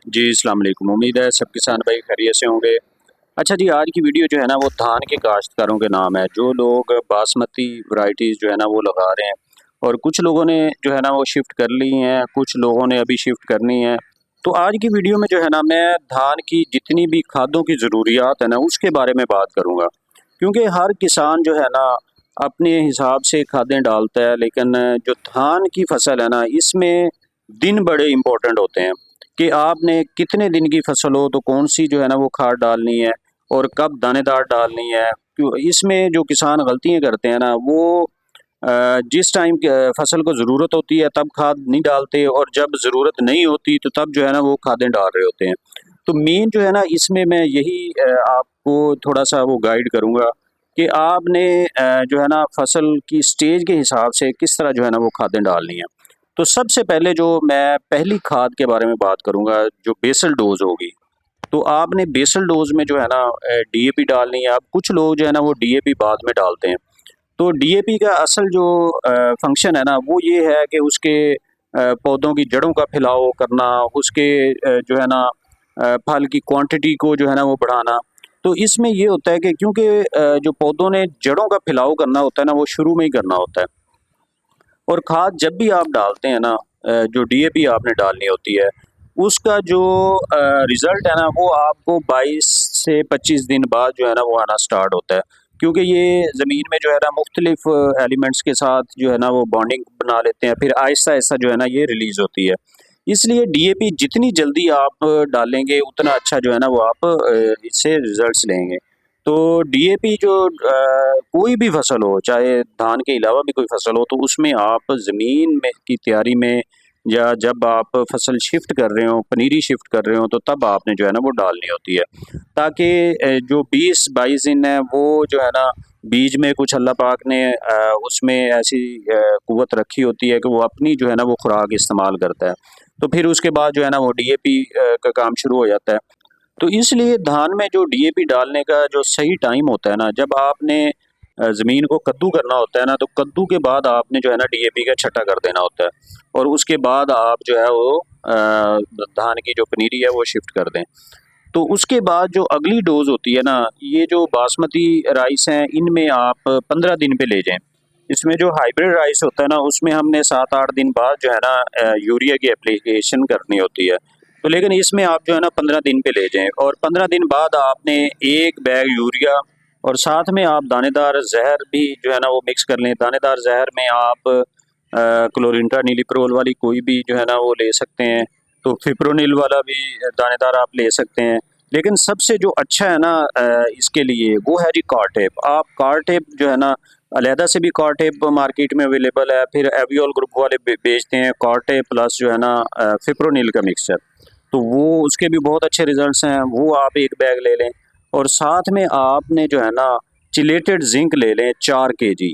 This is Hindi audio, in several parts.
जी, अस्सलाम वालेकुम। उम्मीद है सब किसान भाई खैरियत से होंगे। अच्छा जी, आज की वीडियो जो है ना वो धान के काश्तकारों के नाम है। जो लोग बासमती वैराइटीज़ जो है ना वो लगा रहे हैं और कुछ लोगों ने जो है ना वो शिफ्ट कर ली हैं, कुछ लोगों ने अभी शिफ्ट करनी है। तो आज की वीडियो में जो है ना मैं धान की जितनी भी खादों की ज़रूरियात है ना उसके बारे में बात करूँगा। क्योंकि हर किसान जो है ना अपने हिसाब से खादें डालता है, लेकिन जो धान की फसल है ना इसमें दिन बड़े इम्पोर्टेंट होते हैं। कि आपने कितने दिन की फसल हो तो कौन-सी जो है ना वो खाद डालनी है और कब दानेदार डालनी है। क्यों इसमें जो किसान गलतियाँ करते हैं ना वो जिस टाइम फसल को ज़रूरत होती है तब खाद नहीं डालते और जब ज़रूरत नहीं होती तो तब जो है ना वो खादें डाल रहे होते हैं। तो मेन जो है ना इसमें मैं यही आपको थोड़ा-सा वो गाइड करूँगा कि आपने जो है ना फसल की स्टेज के हिसाब से किस तरह जो है ना वो खादें डालनी है। तो सबसे पहले जो मैं पहली खाद के बारे में बात करूँगा जो बेसल डोज़ होगी। तो आपने बेसल डोज़ में जो है ना डीएपी डालनी है। अब कुछ लोग जो है ना वो डीएपी बाद में डालते हैं। तो डीएपी का असल जो फ़ंक्शन है ना वो ये है कि उसके पौधों की जड़ों का फैलाव करना, उसके जो है ना फल की क्वांटिटी को जो है ना वो बढ़ाना। तो इसमें ये होता है कि क्योंकि जो पौधों ने जड़ों का फैलाव करना होता है ना वो शुरू में ही करना होता है। और खाद जब भी आप डालते हैं ना जो डीएपी आपने डालनी होती है, उसका जो रिज़ल्ट है ना वो आपको 22 से 25 दिन बाद जो है ना वो आना स्टार्ट होता है। क्योंकि ये ज़मीन में जो है ना मुख्तलिफ़ एलिमेंट्स के साथ जो है ना वो बॉन्डिंग बना लेते हैं, फिर आहिस्ता-आहिस्ता जो है ना ये रिलीज़ होती है। इसलिए डीएपी जितनी जल्दी आप डालेंगे उतना अच्छा जो है ना वो आप इससे रिज़ल्ट्स लेंगे। तो डीएपी जो कोई भी फसल हो, चाहे धान के अलावा भी कोई फसल हो, तो उसमें आप ज़मीन में की तैयारी में या जब आप फसल शिफ्ट कर रहे हो, पनीरी शिफ्ट कर रहे हो, तो तब आपने जो है ना वो डालनी होती है। ताकि जो 20-22 दिन है, वो जो है ना बीज में कुछ अल्लाह पाक ने उसमें ऐसी कुव्वत रखी होती है कि वो अपनी जो है ना वो खुराक इस्तेमाल करता है। तो फिर उसके बाद जो है ना वो डीएपी का काम शुरू हो जाता है। तो इसलिए धान में जो डीएपी डालने का जो सही टाइम होता है ना, जब आपने ज़मीन को कद्दू करना होता है ना, तो कद्दू के बाद आपने जो है ना डीएपी का छट्टा कर देना होता है और उसके बाद आप जो है वो धान की जो पनीरी है वो शिफ्ट कर दें। तो उसके बाद जो अगली डोज़ होती है ना, ये जो बासमती राइस हैं, इनमें आप 15 दिन पे ले जाएँ। इसमें जो हाइब्रिड राइस होता है ना, उसमें हमने 7-8 दिन बाद जो है ना यूरिया की एप्लीकेशन करनी होती है। तो लेकिन इसमें आप जो है ना 15 दिन पे ले जाएँ और 15 दिन बाद आपने 1 बैग यूरिया और साथ में आप दानेदार ज़हर भी जो है ना वो मिक्स कर लें। दानेदार ज़हर में आप क्लोरिंट्रा निलिप्रोल वाली कोई भी जो है ना वो ले सकते हैं। तो फिप्रोनिल वाला भी दानेदार आप ले सकते हैं। लेकिन सबसे जो अच्छा है ना इसके लिए वो है जी कार्टेप। आप कार्टेप जो है ना अलहदा से भी कार्टेप मार्केट में अवेलेबल है। फिर एवियोल ग्रुप वाले बेचते हैं कार्टेप प्लस जो है ना फिप्रोनिल का मिक्सचर। तो वो उसके भी बहुत अच्छे रिजल्ट्स हैं, वो आप 1 बैग ले लें और साथ में आपने जो है ना चिलेटेड ज़िंक ले लें 4 केजी।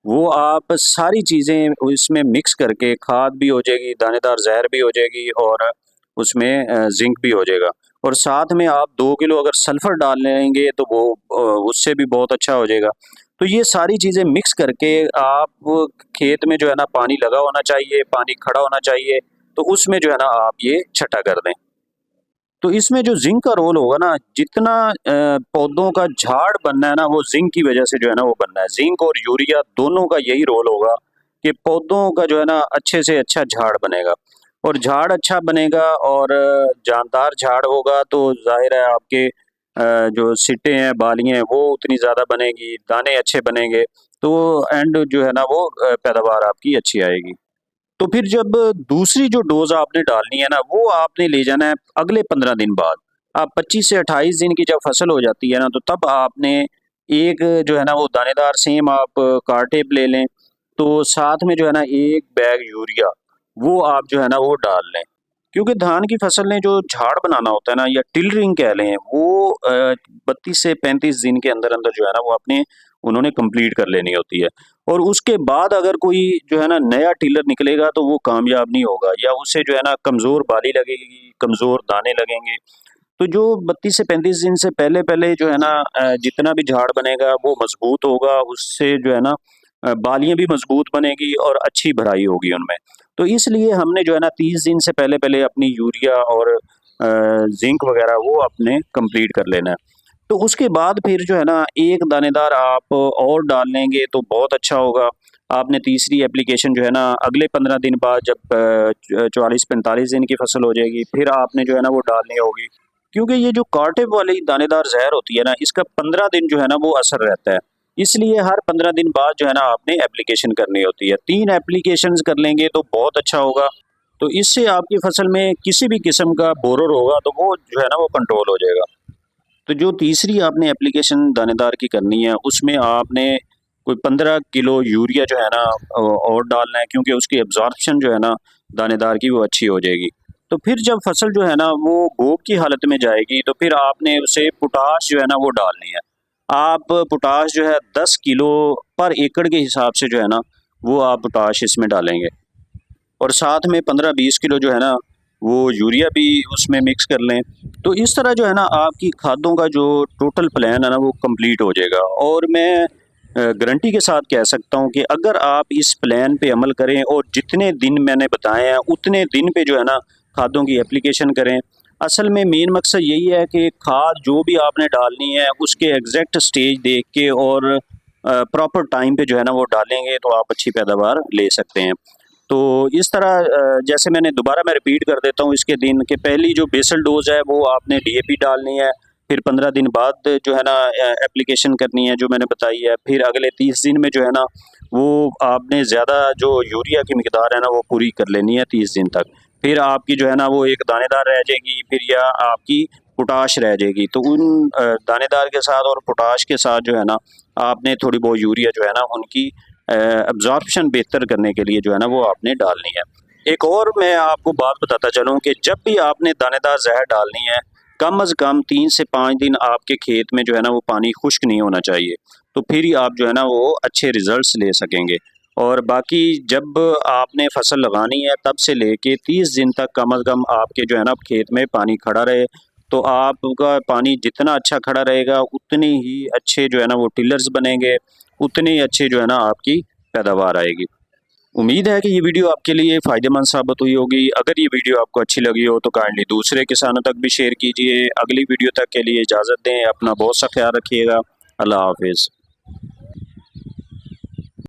वो आप सारी चीज़ें इसमें मिक्स करके खाद भी हो जाएगी, दानेदार ज़हर भी हो जाएगी और उसमें ज़िंक भी हो जाएगा और साथ में आप 2 किलो अगर सल्फ़र डाल लेंगे तो वो उससे भी बहुत अच्छा हो जाएगा। तो ये सारी चीज़ें मिक्स करके आप खेत में जो है ना पानी लगा होना चाहिए, पानी खड़ा होना चाहिए, तो उसमें जो है ना आप ये छटा कर दें। तो इसमें जो ज़िंक का रोल होगा ना, जितना पौधों का झाड़ बनना है ना, वो ज़िंक की वज़ह से जो है ना वो बनना है। ज़िंक और यूरिया दोनों का यही रोल होगा कि पौधों का जो है ना अच्छे से अच्छा झाड़ बनेगा और झाड़ अच्छा बनेगा और जानदार झाड़ होगा तो ज़ाहिर है आपके जो सिट्टे हैं, बालियाँ हैं, वो उतनी ज़्यादा बनेगी, दाने अच्छे बनेंगे, तो एंड जो है ना वो पैदावार आपकी अच्छी आएगी। तो फिर जब दूसरी जो डोज़ आपने डालनी है ना, वो आपने ले जाना है अगले 15 दिन बाद। आप 25 से 28 दिन की जब फसल हो जाती है ना, तो तब आपने एक जो है ना वो दानेदार सेम आप कार्टेप ले लें, तो साथ में जो है ना 1 बैग यूरिया, वो आप जो है ना वो डाल लें। क्योंकि धान की फसल ने जो झाड़ बनाना होता है ना या टिलरिंग कह लें, वो 32 से 35 दिन के अंदर-अंदर जो है ना वो अपने उन्होंने कंप्लीट कर लेनी होती है। और उसके बाद अगर कोई जो है ना नया टिलर निकलेगा तो वो कामयाब नहीं होगा या उससे जो है ना कमज़ोर बाली लगेगी, कमज़ोर दाने लगेंगे। तो जो 32 से 35 दिन से पहले-पहले जो है ना जितना भी झाड़ बनेगा वो मज़बूत होगा, उससे जो है ना बालियाँ भी मज़बूत बनेगी और अच्छी भराई होगी उनमें। तो इसलिए हमने जो है ना 30 दिन से पहले-पहले अपनी यूरिया और जिंक वगैरह वो आपने कंप्लीट कर लेना है। तो उसके बाद फिर जो है ना एक दानेदार आप और डाल लेंगे तो बहुत अच्छा होगा। आपने तीसरी एप्लीकेशन जो है ना अगले 15 दिन बाद जब 44-45 दिन की फसल हो जाएगी फिर आपने जो है ना वो डालनी होगी। क्योंकि ये जो कार्टेप वाली दानेदार जहर होती है ना इसका 15 दिन जो है ना वो असर रहता है। इसलिए हर 15 दिन बाद जो है ना आपने एप्लीकेशन करनी होती है। 3 एप्लीकेशंस कर लेंगे तो बहुत अच्छा होगा। तो इससे आपकी फसल में किसी भी किस्म का बोरर होगा तो वो जो है ना वो कंट्रोल हो जाएगा। तो जो तीसरी आपने एप्लीकेशन दानेदार की करनी है उसमें आपने कोई 15 किलो यूरिया जो है ना और डालना है, क्योंकि उसकी एब्जॉर्प्शन जो है ना दानेदार की वो अच्छी हो जाएगी। तो फिर जब फसल जो है ना वो गोब की हालत में जाएगी तो फिर आपने उसे पोटाश जो है ना वो डालनी है। आप पोटाश जो है 10 किलो पर एकड़ के हिसाब से जो है ना वो आप पोटाश इसमें डालेंगे, और साथ में 15-20 किलो जो है ना वो यूरिया भी उसमें मिक्स कर लें। तो इस तरह जो है ना आपकी खादों का जो टोटल प्लान है ना वो कंप्लीट हो जाएगा। और मैं गारंटी के साथ कह सकता हूँ कि अगर आप इस प्लान पे अमल करें और जितने दिन मैंने बताए हैं उतने दिन पे जो है ना खादों की एप्लीकेशन करें। असल में मेन मकसद यही है कि खाद जो भी आपने डालनी है उसके एग्जैक्ट स्टेज देख के और प्रॉपर टाइम पे जो है ना वो डालेंगे तो आप अच्छी पैदावार ले सकते हैं। तो इस तरह जैसे मैंने दोबारा मैं रिपीट कर देता हूँ इसके दिन कि पहली जो बेसल डोज़ है वो आपने डीएपी डालनी है, फिर 15 दिन बाद जो है ना एप्लीकेशन करनी है जो मैंने बताई है, फिर अगले 30 दिन में जो है ना वो आपने ज़्यादा जो यूरिया की मिकदार है ना वो पूरी कर लेनी है 30 दिन तक। फिर आपकी जो है ना वो एक दानेदार रह जाएगी, फिर या आपकी पोटाश रह जाएगी। तो उन दानेदार के साथ और पोटाश के साथ जो है ना आपने थोड़ी बहुत यूरिया जो है ना उनकी एब्जॉर्प्शन बेहतर करने के लिए जो है ना वो आपने डालनी है। एक और मैं आपको बात बताता चलूँ कि जब भी आपने दानेदार ज़हर डालनी है, कम अज़ कम 3 से 5 दिन आपके खेत में जो है ना वो पानी खुश्क नहीं होना चाहिए। तो फिर ही आप जो है ना वो अच्छे रिज़ल्ट्स ले सकेंगे। और बाकी जब आपने फसल लगानी है तब से लेके 30 दिन तक कम अज़ कम आपके जो है ना खेत में पानी खड़ा रहे। तो आपका पानी जितना अच्छा खड़ा रहेगा उतने ही अच्छे जो है ना वो टिलर्स बनेंगे, उतने ही अच्छे जो है ना आपकी पैदावार आएगी। उम्मीद है कि ये वीडियो आपके लिए फ़ायदेमंद साबित हुई होगी। अगर ये वीडियो आपको अच्छी लगी हो तो काइंडली दूसरे किसानों तक भी शेयर कीजिए। अगली वीडियो तक के लिए इजाज़त दें। अपना बहुत सा ख्याल रखिएगा। अल्लाह हाफ़िज़।